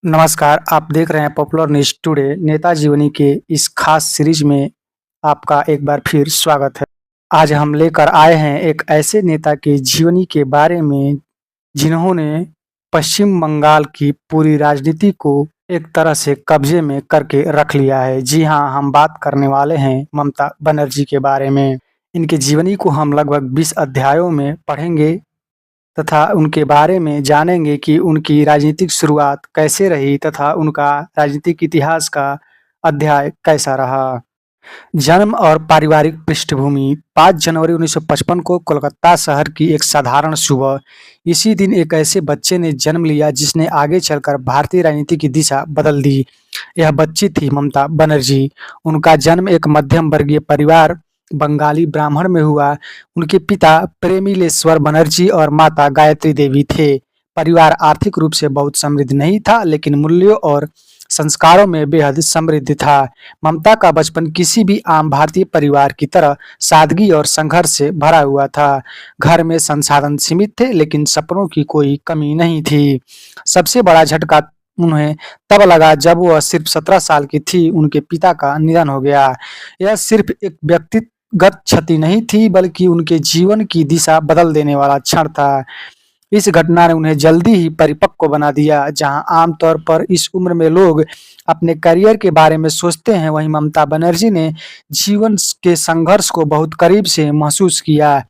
नमस्कार, आप देख रहे हैं पॉपुलर न्यूज़ टुडे। नेता जीवनी के इस खास सीरीज में आपका एक बार फिर स्वागत है। आज हम लेकर आए हैं एक ऐसे नेता की जीवनी के बारे में जिन्होंने पश्चिम बंगाल की पूरी राजनीति को एक तरह से कब्जे में करके रख लिया है। जी हाँ, हम बात करने वाले हैं ममता बनर्जी के बारे में। इनकी जीवनी को हम लगभग 20 अध्यायों में पढ़ेंगे तथा उनके बारे में जानेंगे कि उनकी राजनीतिक शुरुआत कैसे रही तथा उनका राजनीतिक इतिहास का अध्याय कैसा रहा। जन्म और पारिवारिक पृष्ठभूमि 5 जनवरी 1955 को कोलकाता शहर की एक साधारण सुबह। इसी दिन एक ऐसे बच्चे ने जन्म लिया जिसने आगे चलकर भारतीय राजनीति की दिशा बदल दी। यह बच्ची थी ममता बनर्जी। उनका जन्म एक मध्यम वर्गीय परिवार बंगाली ब्राह्मण में हुआ। उनके पिता प्रेमिलेश्वर बनर्जी और माता गायत्री देवी थे। परिवार आर्थिक रूप से बहुत समृद्ध नहीं था, लेकिन मूल्यों और संस्कारों में बेहद समृद्ध था। ममता का बचपन किसी भी आम भारतीय परिवार की तरह सादगी और संघर्ष से भरा हुआ था। घर में संसाधन सीमित थे, लेकिन सपनों की कोई कमी नहीं थी। सबसे बड़ा झटका उन्हें तब लगा जब वह सिर्फ 17 साल की थी। उनके पिता का निधन हो गया। यह सिर्फ एक व्यक्तिगत क्षति नहीं थी, बल्कि उनके जीवन की दिशा बदल देने वाला क्षण था। इस घटना ने उन्हें जल्दी ही परिपक्व बना दिया। जहां आमतौर पर इस उम्र में लोग अपने करियर के बारे में सोचते हैं, वहीं ममता बनर्जी ने जीवन के संघर्ष को बहुत करीब से महसूस किया।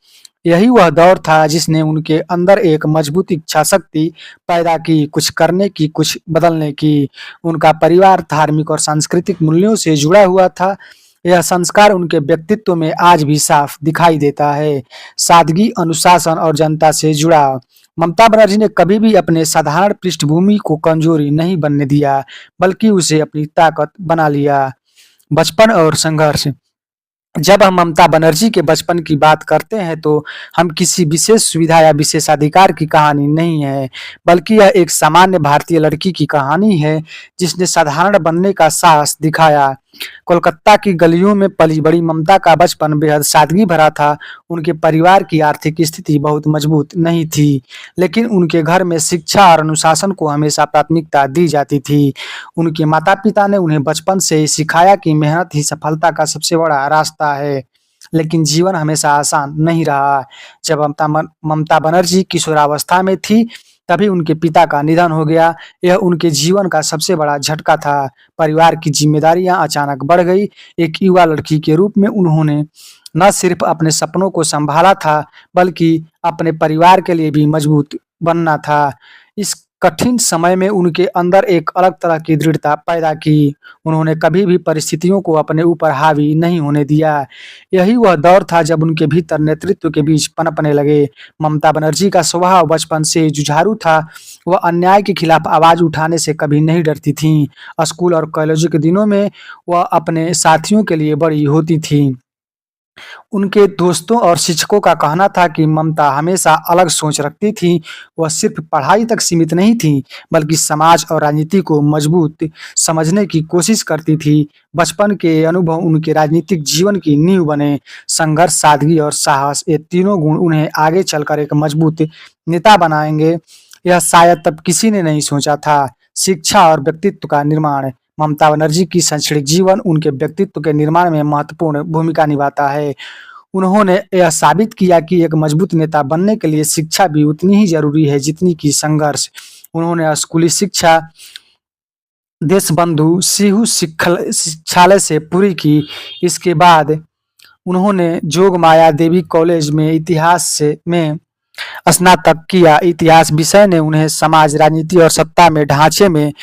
यही वह दौर था जिसने उनके अंदर एक मजबूत इच्छा शक्ति पैदा की, कुछ करने की, कुछ बदलने की। उनका परिवार धार्मिक और सांस्कृतिक मूल्यों से जुड़ा हुआ था। यह संस्कार उनके व्यक्तित्व में आज भी साफ दिखाई देता है। सादगी, अनुशासन और जनता से जुड़ाव। ममता बनर्जी ने कभी भी अपने साधारण पृष्ठभूमि को कमजोरी नहीं बनने दिया, बल्कि उसे अपनी ताकत बना लिया। बचपन और संघर्ष। जब हम ममता बनर्जी के बचपन की बात करते हैं तो हम किसी विशेष सुविधा या विशेषाधिकार की कहानी नहीं है, बल्कि यह एक सामान्य भारतीय लड़की की कहानी है जिसने साधारण बनने का साहस दिखाया। कोलकाता की गलियों में पली बड़ी ममता का बचपन बेहद सादगी भरा था। उनके परिवार की आर्थिक स्थिति बहुत मजबूत नहीं थी, लेकिन उनके घर में शिक्षा और अनुशासन को हमेशा प्राथमिकता दी जाती थी। उनके माता-पिता ने उन्हें बचपन से ही सिखाया कि मेहनत ही सफलता का सबसे बड़ा रास्ता है। लेकिन जीवन हमेशा आसान नहीं रहा। जब ममता बनर्जी किशोरावस्था में थी, तभी उनके पिता का निधन हो गया। यह उनके जीवन का सबसे बड़ा झटका था। परिवार की जिम्मेदारियां अचानक बढ़ गई। एक युवा लड़की के रूप में उन्होंने न सिर्फ अपने सपनों को संभाला था, बल्कि अपने परिवार के लिए भी मजबूत बनना था। इस कठिन समय में उनके अंदर एक अलग तरह की दृढ़ता पैदा की। उन्होंने कभी भी परिस्थितियों को अपने ऊपर हावी नहीं होने दिया। यही वह दौर था जब उनके भीतर नेतृत्व के बीज पनपने लगे। ममता बनर्जी का स्वभाव बचपन से जुझारू था। वह अन्याय के खिलाफ आवाज उठाने से कभी नहीं डरती थीं। स्कूल और कॉलेज के दिनों में वह अपने साथियों के लिए बड़ी होती थीं। उनके दोस्तों और शिक्षकों का कहना था कि ममता हमेशा अलग सोच रखती थी। वह सिर्फ पढ़ाई तक सीमित नहीं थी, बल्कि समाज और राजनीति को मजबूत समझने की कोशिश करती थी। बचपन के अनुभव उनके राजनीतिक जीवन की नींव बने। संघर्ष, सादगी और साहस, ये तीनों गुण उन्हें आगे चलकर एक मजबूत नेता बनाएंगे। यह शायद तब किसी ने नहीं सोचा था। शिक्षा और व्यक्तित्व का निर्माण। ममता बनर्जी की शैक्षणिक जीवन उनके व्यक्तित्व के निर्माण में महत्वपूर्ण भूमिका निभाता है। उन्होंने यह साबित किया कि एक मजबूत नेता बनने के लिए शिक्षा भी उतनी ही जरूरी है जितनी कि संघर्ष। उन्होंने स्कूली शिक्षा देशबंधु सिहू शिक्षालय से पूरी की। इसके बाद उन्होंने जोगमाया देवी कॉलेज में इतिहास में स्नातक किया। इतिहास विषय ने उन्हें समाज, राजनीति और सत्ता में ढांचे में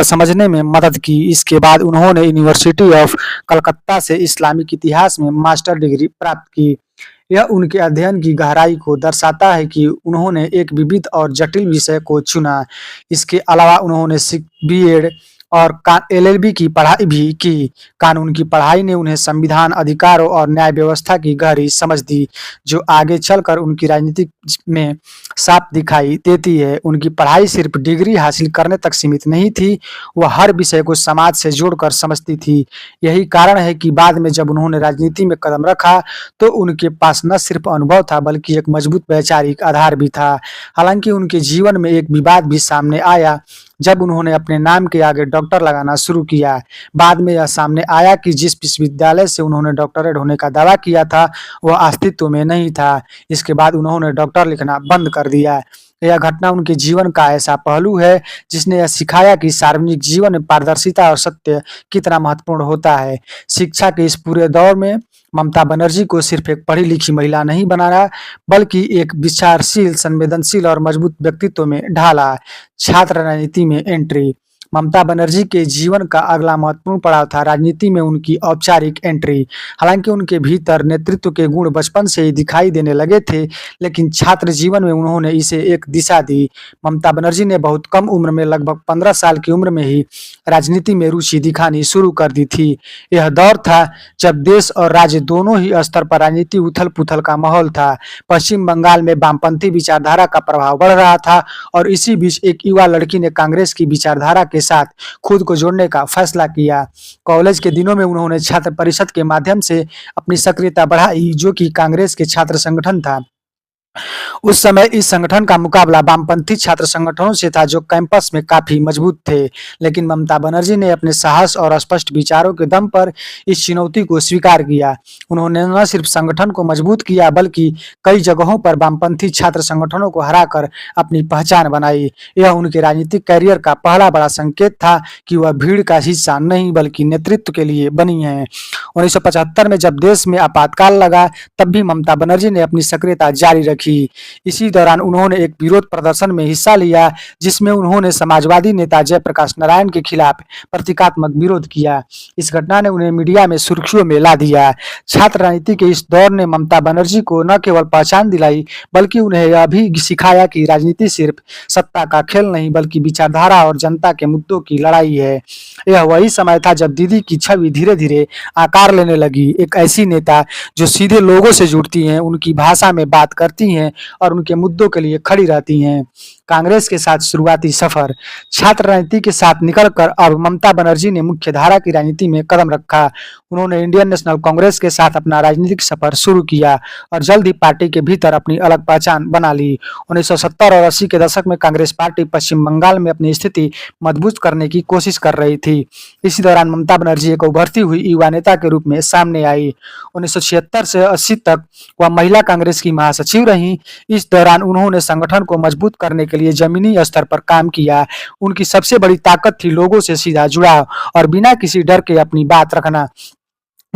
समझने में मदद की। इसके बाद उन्होंने यूनिवर्सिटी ऑफ कलकत्ता से इस्लामिक इतिहास में मास्टर डिग्री प्राप्त की। यह उनके अध्ययन की गहराई को दर्शाता है कि उन्होंने एक विविध और जटिल विषय को चुना। इसके अलावा उन्होंने बीएड और एलएलबी की पढ़ाई भी की। कानून की पढ़ाई ने उन्हें संविधान, अधिकारों और न्याय व्यवस्था की गहरी समझ दी, जो आगे चलकर उनकी राजनीति में साफ दिखाई देती है। उनकी पढ़ाई सिर्फ डिग्री हासिल करने तक सीमित नहीं थी, वह हर विषय को समाज से जोड़कर समझती थी। यही कारण है कि बाद में जब उन्होंने राजनीति में कदम रखा, तो उनके पास न सिर्फ अनुभव था, बल्कि एक मजबूत वैचारिक आधार भी था। हालांकि उनके जीवन में एक विवाद भी सामने आया। जब उन्होंने अपने नाम के आगे डॉक्टर लगाना शुरू किया। बाद में यह सामने आया कि जिस विश्वविद्यालय से उन्होंने डॉक्टरेट होने का दावा किया था, वह अस्तित्व में नहीं था। इसके बाद उन्होंने डॉक्टर लिखना बंद कर दिया। यह घटना उनके जीवन का ऐसा पहलू है जिसने यह सिखाया कि सार्वजनिक जीवन में पारदर्शिता और सत्य कितना महत्वपूर्ण होता है। शिक्षा के इस पूरे दौर में ममता बनर्जी को सिर्फ एक पढ़ी लिखी महिला नहीं बनाया, बल्कि एक विचारशील, संवेदनशील और मजबूत व्यक्तित्व में ढाला। छात्र राजनीति में एंट्री। ममता बनर्जी के जीवन का अगला महत्वपूर्ण पड़ाव था राजनीति में उनकी औपचारिक एंट्री। हालांकि उनके भीतर नेतृत्व के गुण बचपन से ही दिखाई देने लगे थे, लेकिन छात्र जीवन में उन्होंने इसे एक दिशा दी। ममता बनर्जी ने बहुत कम उम्र में, लगभग 15 साल की उम्र में ही राजनीति में रुचि दिखानी शुरू कर दी थी। यह दौर था जब देश और राज्य दोनों ही स्तर पर राजनीति उथल-पुथल का माहौल था। पश्चिम बंगाल में वामपंथी विचारधारा का प्रभाव बढ़ रहा था और इसी बीच एक युवा लड़की ने कांग्रेस की विचारधारा के साथ खुद को जोड़ने का फैसला किया। कॉलेज के दिनों में उन्होंने छात्र परिषद के माध्यम से अपनी सक्रियता बढ़ाई, जो कि कांग्रेस के छात्र संगठन था। उस समय इस संगठन का मुकाबला वामपंथी छात्र संगठनों से था, जो कैंपस में काफी मजबूत थे। लेकिन ममता बनर्जी ने अपने साहस और स्पष्ट विचारों के दम पर इस चुनौती को स्वीकार किया। उन्होंने न सिर्फ संगठन को मजबूत किया, बल्कि कई जगहों पर वामपंथी छात्र संगठनों को हराकर अपनी पहचान बनाई। यह उनके राजनीतिक करियर का पहला बड़ा संकेत था कि वह भीड़ का हिस्सा नहीं, बल्कि नेतृत्व के लिए बनी है। 1975 में जब देश में आपातकाल लगा, तब भी ममता बनर्जी ने अपनी सक्रियता जारी रखी। इसी दौरान उन्होंने एक विरोध प्रदर्शन में हिस्सा लिया, जिसमें उन्होंने समाजवादी नेता जयप्रकाश नारायण के खिलाफ प्रतीकात्मक विरोध किया। इस घटना ने उन्हें मीडिया में सुर्खियों में ला दिया। छात्र राजनीति के इस दौर ने ममता बनर्जी को न केवल पहचान दिलाई, बल्कि उन्हें यह भी सिखाया कि राजनीति सिर्फ सत्ता का खेल नहीं, बल्कि विचारधारा और जनता के मुद्दों की लड़ाई है। यह वही समय था जब दीदी की छवि धीरे धीरे आकार लेने लगी, एक ऐसी नेता जो सीधे लोगों से जुड़ती हैं, उनकी भाषा में बात करती हैं और उनके मुद्दों के लिए खड़ी रहती हैं। कांग्रेस के साथ शुरुआती सफर। छात्र राजनीति के साथ निकलकर अब ममता बनर्जी ने मुख्य धारा की राजनीति में कदम रखा। उन्होंने इंडियन नेशनल कांग्रेस के साथ अपना राजनीतिक सफर शुरू किया और जल्द ही पार्टी के भीतर अपनी अलग पहचान बना ली। 1970 और 80 के दशक में कांग्रेस पार्टी पश्चिम बंगाल में अपनी स्थिति मजबूत करने की कोशिश कर रही थी। इसी दौरान ममता बनर्जी एक उभरती हुई युवा नेता के रूप में सामने आई। 1976 से 80 तक वह महिला कांग्रेस की महासचिव रहीं। इस दौरान उन्होंने संगठन को मजबूत करने के लिए जमीनी स्तर पर काम किया। उनकी सबसे बड़ी ताकत थी लोगों से सीधा जुड़ाव और बिना किसी डर के अपनी बात रखना।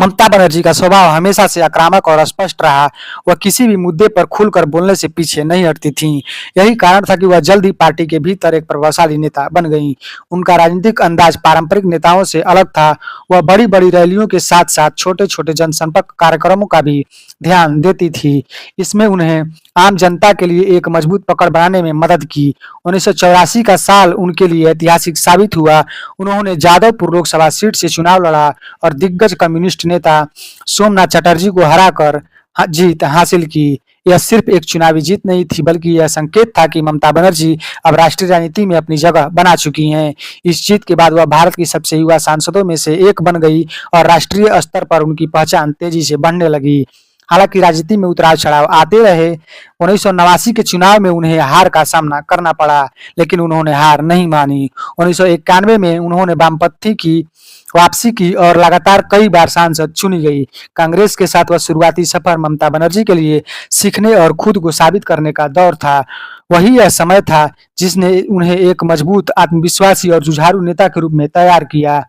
ममता बनर्जी का स्वभाव हमेशा से आक्रामक और स्पष्ट रहा। वह किसी भी मुद्दे पर खुलकर बोलने से पीछे नहीं हटती थीं। यही कारण था कि वह जल्द ही पार्टी के भीतर एक प्रभावशाली नेता बन गईं। उनका राजनीतिक अंदाज पारंपरिक नेताओं से अलग था। वह बड़ी-बड़ी रैलियों के साथ-साथ छोटे-छोटे जनसंपर्क कार्यक्रमों का भी ध्यान देती थी। इसमें उन्हें आम जनता के लिए एक मजबूत पकड़ बनाने में मदद की। 1984 का साल उनके लिए ऐतिहासिक साबित हुआ। उन्होंने जादवपुर लोकसभा सीट से चुनाव लड़ा और दिग्गज कम्युनिस्ट नेता सोमनाथ चटर्जी को हराकर जीत हासिल की। यह सिर्फ एक चुनावी जीत नहीं थी, बल्कि यह संकेत था कि ममता बनर्जी अब राष्ट्रीय राजनीति में अपनी जगह बना चुकी हैं। इस जीत के बाद वह भारत की सबसे युवा सांसदों में से एक बन गई और राष्ट्रीय स्तर पर उनकी पहचान तेजी से बढ़ने लगी। हालांकि राजनीति में उतार चढ़ाव आते रहे। 1989 के चुनाव में उन्हें हार का सामना करना पड़ा, लेकिन उन्होंने हार नहीं मानी। 1991 में उन्होंने वामपंथी की वापसी की और लगातार कई बार सांसद चुनी गई। कांग्रेस के साथ वह शुरुआती सफर ममता बनर्जी के लिए सीखने और खुद को साबित करने का दौर था। वही यह समय था जिसने उन्हें एक मजबूत, आत्मविश्वासी और जुझारू नेता के रूप में तैयार किया।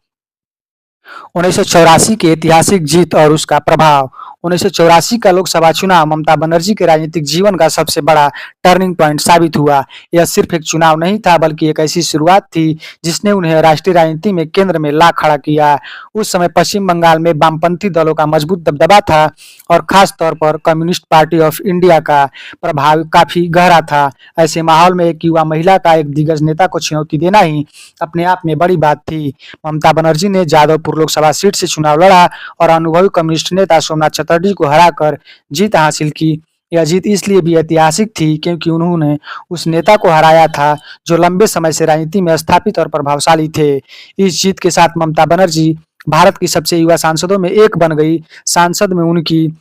1984 की ऐतिहासिक जीत और उसका प्रभाव। 1984 का लोकसभा चुनाव ममता बनर्जी के राजनीतिक जीवन का सबसे बड़ा टर्निंग पॉइंट साबित हुआ। यह सिर्फ एक चुनाव नहीं था, बल्कि एक ऐसी शुरुआत थी जिसने उन्हें राष्ट्रीय राजनीति में केंद्र में ला खड़ा किया। उस समय पश्चिम बंगाल में वामपंथी दलों का मजबूत दबदबा था और खास तौर पर कम्युनिस्ट पार्टी ऑफ इंडिया का प्रभाव काफी गहरा था। ऐसे माहौल में एक युवा महिला का एक दिग्गज नेता को चुनौती देना ही अपने आप में बड़ी बात थी। ममता बनर्जी ने जादवपुर लोकसभा सीट से चुनाव लड़ा और अनुभवी कम्युनिस्ट नेता सोमनाथ चटर्जी को हराकर जीत हासिल की। यह जीत इसलिए भी ऐतिहासिक थी क्योंकि उन्होंने उस नेता को हराया था जो लंबे समय से राजनीति में स्थापित और प्रभावशाली थे। इस जीत के साथ ममता बनर्जी भारत की सबसे युवा सांसदों में एक बन गई। सांसद में उनकी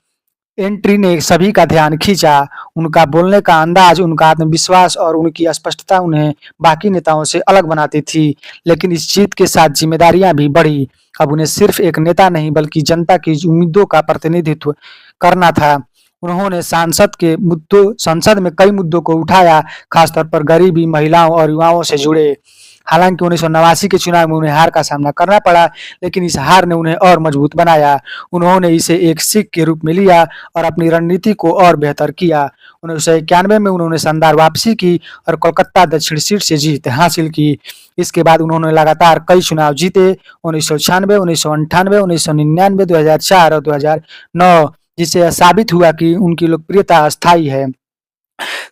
एंट्री ने सभी का ध्यान खींचा। उनका बोलने का अंदाज, उनका आत्मविश्वास और उनकी स्पष्टता उन्हें बाकी नेताओं से अलग बनाती थी। लेकिन इस जीत के साथ जिम्मेदारियां भी बढ़ी। अब उन्हें सिर्फ एक नेता नहीं बल्कि जनता की उम्मीदों का प्रतिनिधित्व करना था। उन्होंने संसद में कई मुद्दों को उठाया, खासतौर पर गरीबी, महिलाओं और युवाओं से जुड़े। हालांकि 1989 के चुनाव में उन्हें हार का सामना करना पड़ा, लेकिन इस हार ने उन्हें और मजबूत बनाया। उन्होंने इसे एक सीख के रूप में लिया और अपनी रणनीति को और बेहतर किया। 1991 में उन्होंने शानदार वापसी की और कोलकाता दक्षिण सीट से जीत हासिल की। इसके बाद उन्होंने लगातार कई चुनाव जीते, 1996, 1998, 1999, 2004 और 2009, जिससे यह साबित हुआ कि उनकी लोकप्रियता अस्थायी है,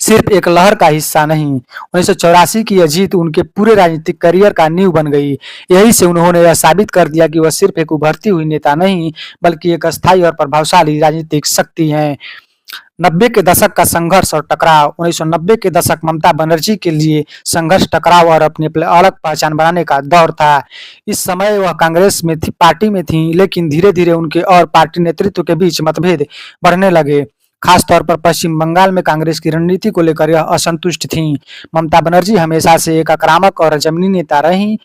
सिर्फ एक लहर का हिस्सा नहीं। 1984 की यह जीत उनके पूरे राजनीतिक करियर का नींव बन गई। यही से उन्होंने यह साबित कर दिया कि वह सिर्फ एक उभरती हुई नेता नहीं, बल्कि एक अस्थायी और प्रभावशाली राजनीतिक शक्ति हैं। 90 के दशक का संघर्ष और टकराव। 1990 के दशक ममता बनर्जी के लिए संघर्ष, टकराव और अपनी अलग पहचान बनाने का दौर था। इस समय वह कांग्रेस में थी, पार्टी में थी, लेकिन धीरे धीरे उनके और पार्टी नेतृत्व के बीच मतभेद बढ़ने लगे। खासतौर पर पश्चिम बंगाल में कांग्रेस की रणनीति को लेकर यह असंतुष्ट थीं। ममता बनर्जी हमेशा से एक आक्रामक और जमीनी नेता रहीं।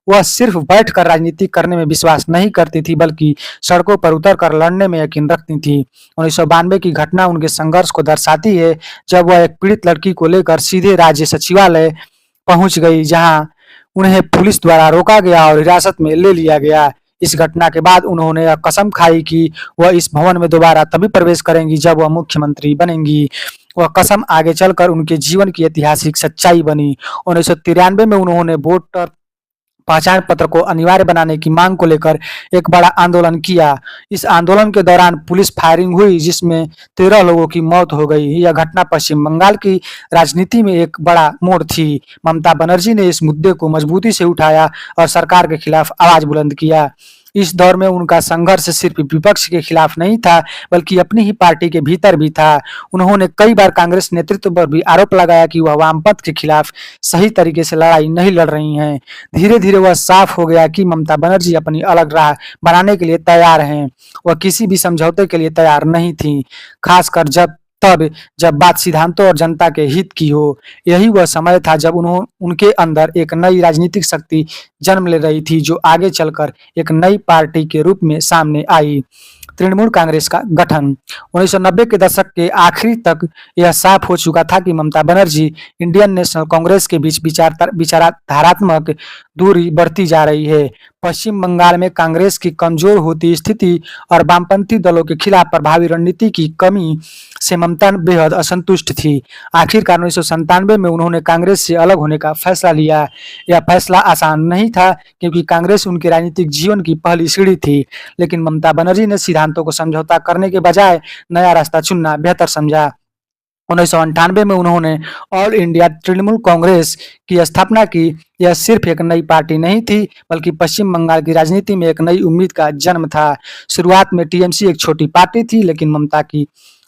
वह सिर्फ बैठकर राजनीति करने में विश्वास नहीं करती थी, बल्कि सड़कों पर उतरकर लड़ने में यकीन रखती थी। 1992 की घटना उनके संघर्ष को दर्शाती है, जब वह एक पीड़ित लड़की को लेकर सीधे राज्य सचिवालय पहुंच गई, जहां उन्हें पुलिस द्वारा रोका गया और हिरासत में ले लिया गया। इस घटना के बाद उन्होंने यह कसम खाई कि वह इस भवन में दोबारा तभी प्रवेश करेंगी जब वह मुख्यमंत्री बनेंगी। वह कसम आगे चलकर उनके जीवन की ऐतिहासिक सच्चाई बनी। 1993 में उन्होंने वोटर पहचान पत्र को अनिवार्य बनाने की मांग को लेकर एक बड़ा आंदोलन किया। इस आंदोलन के दौरान पुलिस फायरिंग हुई, जिसमें 13 लोगों की मौत हो गई। यह घटना पश्चिम बंगाल की राजनीति में एक बड़ा मोड़ थी। ममता बनर्जी ने इस मुद्दे को मजबूती से उठाया और सरकार के खिलाफ आवाज बुलंद किया। इस दौर में उनका संघर्ष सिर्फ विपक्ष के खिलाफ नहीं था, बल्कि अपनी ही पार्टी के भीतर भी था। उन्होंने कई बार कांग्रेस नेतृत्व पर भी आरोप लगाया कि वह वामपंथ के खिलाफ सही तरीके से लड़ाई नहीं लड़ रही हैं। धीरे धीरे वह साफ हो गया कि ममता बनर्जी अपनी अलग राह बनाने के लिए तैयार हैं। वह किसी भी समझौते के लिए तैयार नहीं थी, खासकर जब बात सिद्धांतों और जनता के हित की हो। यही वह समय था जब उनके अंदर एक नई राजनीतिक शक्ति जन्म ले रही थी, जो आगे चलकर एक नई पार्टी के रूप में सामने आई। तृणमूल कांग्रेस का गठन। 1990 के दशक के आखिरी तक यह साफ हो चुका था कि ममता बनर्जी इंडियन नेशनल कांग्रेस के बीच विचारधारात्मक दूरी बढ़ती जा रही है। पश्चिम बंगाल में कांग्रेस की कमजोर होती स्थिति और वामपंथी दलों के खिलाफ प्रभावी रणनीति की कमी से ममता बेहद असंतुष्ट थी। आखिरकार 1997 में उन्होंने कांग्रेस से अलग होने का फैसला लिया। यह फैसला आसान नहीं था, क्योंकि कांग्रेस उनके राजनीतिक जीवन की पहली सीढ़ी थी, लेकिन ममता बनर्जी ने सिद्धांतों को समझौता करने के बजाय नया रास्ता चुनना बेहतर समझा। 1998 में उन्होंने ऑल इंडिया तृणमूल कांग्रेस की स्थापना की। यह सिर्फ एक नई पार्टी नहीं थी, बल्कि पश्चिम बंगाल की राजनीति में एक नई उम्मीद का जन्म था। शुरुआत में टीएमसी एक छोटी पार्टी थी, लेकिन ममता की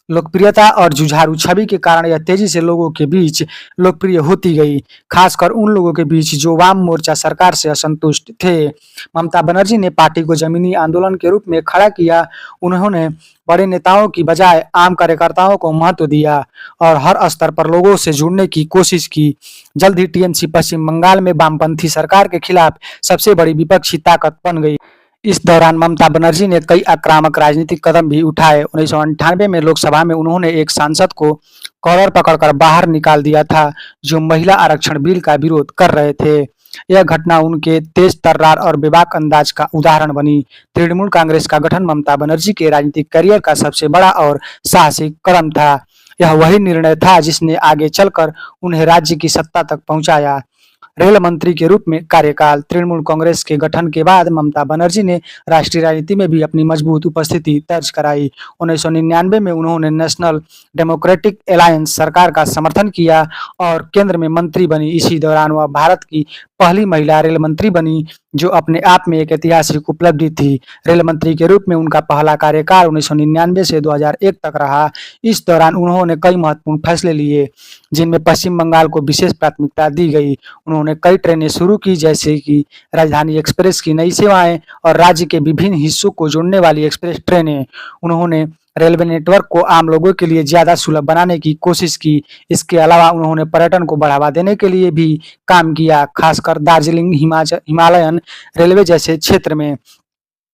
लोकप्रियता और जुझारू छवि के कारण यह तेजी से लोगों के बीच लोकप्रिय होती गई, खासकर उन लोगों के बीच जो वाम मोर्चा सरकार से असंतुष्ट थे। ममता बनर्जी ने पार्टी को जमीनी आंदोलन के रूप में खड़ा किया। उन्होंने बड़े नेताओं की बजाय आम कार्यकर्ताओं को महत्व दिया और हर स्तर पर लोगों से जुड़ने की कोशिश की। जल्द ही टीएमसी पश्चिम बंगाल में वामपंथी सरकार के खिलाफ सबसे बड़ी विपक्षी ताकत बन गई। इस दौरान ममता बनर्जी ने कई आक्रामक राजनीतिक कदम भी उठाए। 1998 में लोकसभा में उन्होंने एक सांसद को कॉलर पकड़कर बाहर निकाल दिया था, जो महिला आरक्षण बिल का विरोध कर रहे थे। यह घटना उनके तेज तर्रार और बेबाक अंदाज का उदाहरण बनी। तृणमूल कांग्रेस का गठन ममता बनर्जी के राजनीतिक करियर का सबसे बड़ा और साहसिक कदम था। यह वही निर्णय था जिसने आगे चलकर उन्हें राज्य की सत्ता तक पहुंचाया। रेल मंत्री के रूप में कार्यकाल। तृणमूल कांग्रेस के गठन के बाद ममता बनर्जी ने राष्ट्रीय राजनीति में भी अपनी मजबूत उपस्थिति दर्ज कराई। 1999 में उन्होंने नेशनल डेमोक्रेटिक अलायंस सरकार का समर्थन किया और केंद्र में मंत्री बनी। इसी दौरान वह भारत की पहली महिला रेल मंत्री बनी, जो अपने आप में एक ऐतिहासिक उपलब्धि थी। रेल मंत्री के रूप में उनका पहला कार्यकाल 1999 से 2001 तक रहा। इस दौरान उन्होंने कई महत्वपूर्ण फैसले लिए, जिनमें पश्चिम बंगाल को विशेष प्राथमिकता दी गई। उन्होंने कई ट्रेनें शुरू की, जैसे कि राजधानी एक्सप्रेस की नई सेवाएं और राज्य के विभिन्न हिस्सों को जोड़ने वाली एक्सप्रेस ट्रेनें। उन्होंने रेलवे नेटवर्क को आम लोगों के लिए ज़्यादा सुलभ बनाने की कोशिश की। इसके अलावा उन्होंने पर्यटन को बढ़ावा देने के लिए भी काम किया, खासकर दार्जिलिंग हिमालयन रेलवे जैसे क्षेत्र में।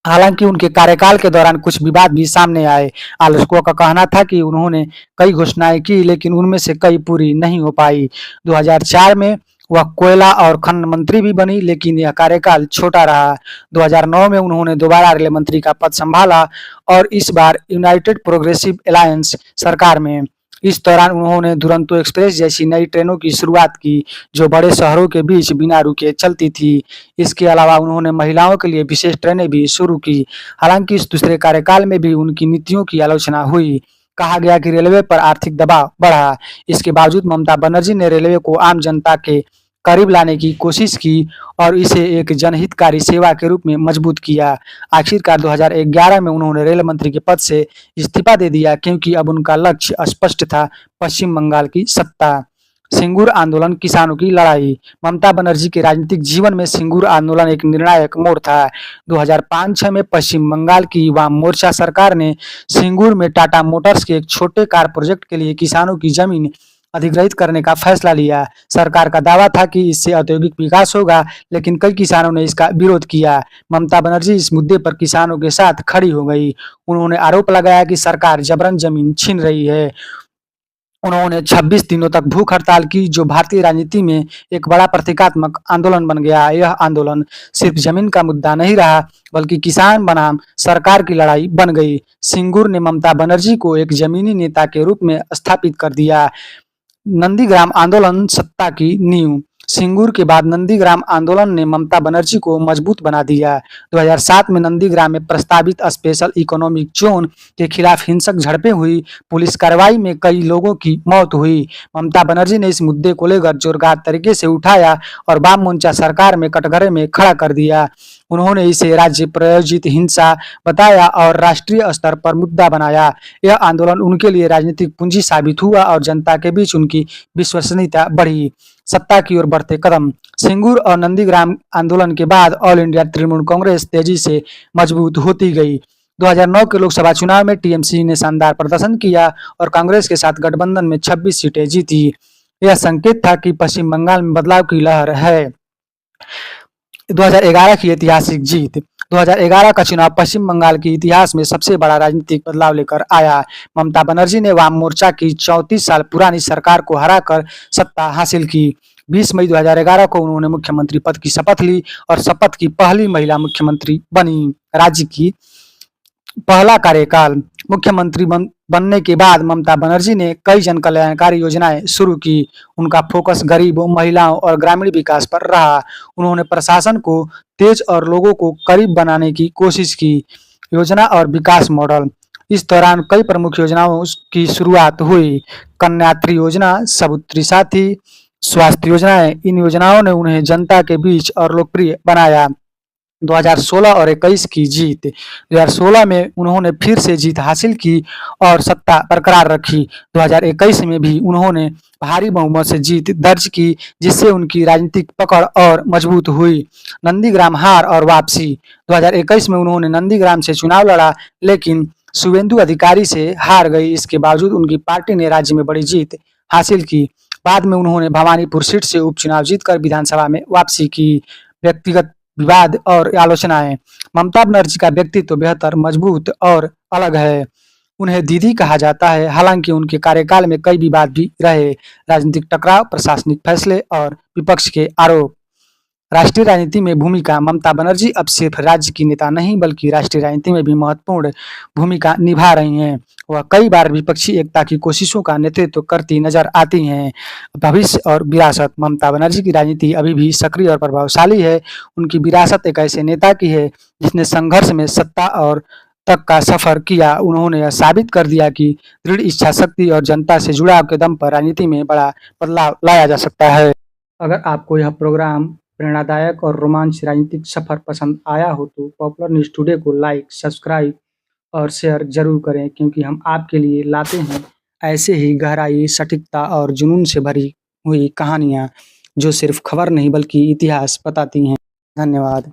हालांकि उनके कार्यकाल के दौरान कुछ विवाद भी सामने आए। आलोचकों का कहना था कि उन्होंने कई घोषणाएं की, लेकिन उनमें से कई पूरी नहीं हो पाई। 2004 में वह कोयला और खनन मंत्री भी बनी, लेकिन यह कार्यकाल छोटा रहा। 2009 में उन्होंने दोबारा रेल मंत्री का पद संभाला और इस बार यूनाइटेड प्रोग्रेसिव अलायंस सरकार में। इस दौरान उन्होंने दुरंतो एक्सप्रेस जैसी नई ट्रेनों की शुरुआत की, जो बड़े शहरों के बीच बिना रुके चलती थी। इसके अलावा उन्होंने महिलाओं के लिए विशेष ट्रेनें भी शुरू की। हालांकि इस दूसरे कार्यकाल में भी उनकी नीतियों की आलोचना हुई। कहा गया कि रेलवे पर आर्थिक दबाव बढ़ा। इसके बावजूद ममता बनर्जी ने रेलवे को आम जनता के करीब लाने की कोशिश की और इसे एक जनहितकारी सेवा के रूप में मजबूत किया। आखिरकार 2011 में उन्होंने रेल मंत्री के पद से इस्तीफा दे दिया, क्योंकि अब उनका लक्ष्य स्पष्ट था: पश्चिम बंगाल की सत्ता। सिंगूर आंदोलन, किसानों की लड़ाई। ममता बनर्जी के राजनीतिक जीवन में सिंगूर आंदोलन एक निर्णायक मोड़ था। 2005-06 में पश्चिम बंगाल की वाम मोर्चा सरकार ने सिंगूर में टाटा मोटर्स के एक छोटे कार प्रोजेक्ट के लिए किसानों की जमीन अधिग्रहित करने का फैसला लिया। सरकार का दावा था कि इससे औद्योगिक विकास होगा, लेकिन कई किसानों ने इसका विरोध किया। ममता बनर्जी इस मुद्दे पर किसानों के साथ खड़ी हो गई। उन्होंने आरोप लगाया कि सरकार जबरन जमीन छीन रही है। उन्होंने 26 दिनों तक भूख हड़ताल की, जो भारतीय राजनीति में एक बड़ा प्रतीकात्मक आंदोलन बन गया। यह आंदोलन सिर्फ जमीन का मुद्दा नहीं रहा, बल्कि किसान बनाम सरकार की लड़ाई बन गई। सिंगूर ने ममता बनर्जी को एक जमीनी नेता के रूप में स्थापित कर दिया। नंदीग्राम आंदोलन, सत्ता की नींव। सिंगूर के बाद नंदीग्राम आंदोलन ने ममता बनर्जी को मजबूत बना दिया। 2007 में नंदीग्राम में प्रस्तावित स्पेशल इकोनॉमिक जोन के खिलाफ हिंसक झड़पें हुई। पुलिस कार्रवाई में कई लोगों की मौत हुई। ममता बनर्जी ने इस मुद्दे को लेकर जोरदार तरीके से उठाया और वाम मोर्चा सरकार में कटघरे में खड़ा कर दिया। उन्होंने इसे राज्य प्रायोजित हिंसा बताया और राष्ट्रीय स्तर पर मुद्दा बनाया। यह आंदोलन उनके लिए राजनीतिक पूंजी साबित हुआ और जनता के बीच उनकी विश्वसनीयता बढ़ी। सत्ता की ओर बढ़ते कदम। सिंगूर और नंदीग्राम आंदोलन के बाद ऑल इंडिया तृणमूल कांग्रेस तेजी से मजबूत होती गई। 2009 के लोकसभा चुनाव में टीएमसी ने शानदार प्रदर्शन किया और कांग्रेस के साथ गठबंधन में 26 सीटें जीती। यह संकेत था कि पश्चिम बंगाल में बदलाव की लहर है। 2011 की ऐतिहासिक जीत। 2011 का चुनाव पश्चिम बंगाल के इतिहास में सबसे बड़ा राजनीतिक बदलाव लेकर आया। ममता बनर्जी ने वाम मोर्चा की 34 साल पुरानी सरकार को हराकर सत्ता हासिल की। 20 मई 2011 को उन्होंने मुख्यमंत्री पद की शपथ ली और शपथ की पहली महिला मुख्यमंत्री बनी। राज्य की पहला कार्यकाल। मुख्यमंत्री बनने के बाद ममता बनर्जी ने कई जनकल्याणकारी योजनाएं शुरू की। उनका फोकस गरीबों, महिलाओं और ग्रामीण विकास पर रहा। उन्होंने प्रशासन को तेज और लोगों को करीब बनाने की कोशिश की। योजना और विकास मॉडल। इस दौरान कई प्रमुख योजनाओं की शुरुआत हुई। कन्यात्री योजना, सबुत्री साथी, स्वास्थ्य योजनाएं। इन योजनाओं ने उन्हें जनता के बीच और लोकप्रिय बनाया। 2016 और 21 की जीत। 2016 में उन्होंने फिर से जीत हासिल की और सत्ता बरकरार रखी। 2021 में भी उन्होंने भारी बहुमत से जीत दर्ज की, जिससे उनकी राजनीतिक पकड़ और मजबूत हुई। नंदीग्राम हार और वापसी। 2021 में उन्होंने नंदीग्राम से चुनाव लड़ा, लेकिन शुवेंदु अधिकारी से हार गई। इसके बावजूद उनकी पार्टी ने राज्य में बड़ी जीत हासिल की। बाद में उन्होंने भवानीपुर सीट से उपचुनाव जीतकर विधानसभा में वापसी की। व्यक्तिगत विवाद और आलोचनाएं। ममता बनर्जी का व्यक्तित्व बेहतर, मजबूत और अलग है। उन्हें दीदी कहा जाता है। हालांकि उनके कार्यकाल में कई विवाद भी रहे: राजनीतिक टकराव, प्रशासनिक फैसले और विपक्ष के आरोप। राष्ट्रीय राजनीति में भूमिका। ममता बनर्जी अब सिर्फ राज्य की नेता नहीं, बल्कि राष्ट्रीय राजनीति में भी महत्वपूर्ण भूमिका निभा रही हैं। वह कई बार विपक्षी एकता की कोशिशों का नेतृत्व करती नजर आती हैं। भविष्य और विरासत। ममता बनर्जी की राजनीति अभी भी सक्रिय और प्रभावशाली है। उनकी विरासत एक ऐसे नेता की है जिसने संघर्ष में सत्ता और तक का सफर किया। उन्होंने यह साबित कर दिया कि दृढ़ इच्छा शक्ति और जनता से जुड़ाव के दम पर राजनीति में बड़ा बदलाव लाया जा सकता है। अगर आपको यह प्रोग्राम प्रेरणादायक और रोमांच राजनीतिक सफर पसंद आया हो तो पॉपुलर न्यूज़ टुडे को लाइक, सब्सक्राइब और शेयर जरूर करें, क्योंकि हम आपके लिए लाते हैं ऐसे ही गहराई, सटीकता और जुनून से भरी हुई कहानियाँ, जो सिर्फ खबर नहीं बल्कि इतिहास बताती हैं। धन्यवाद।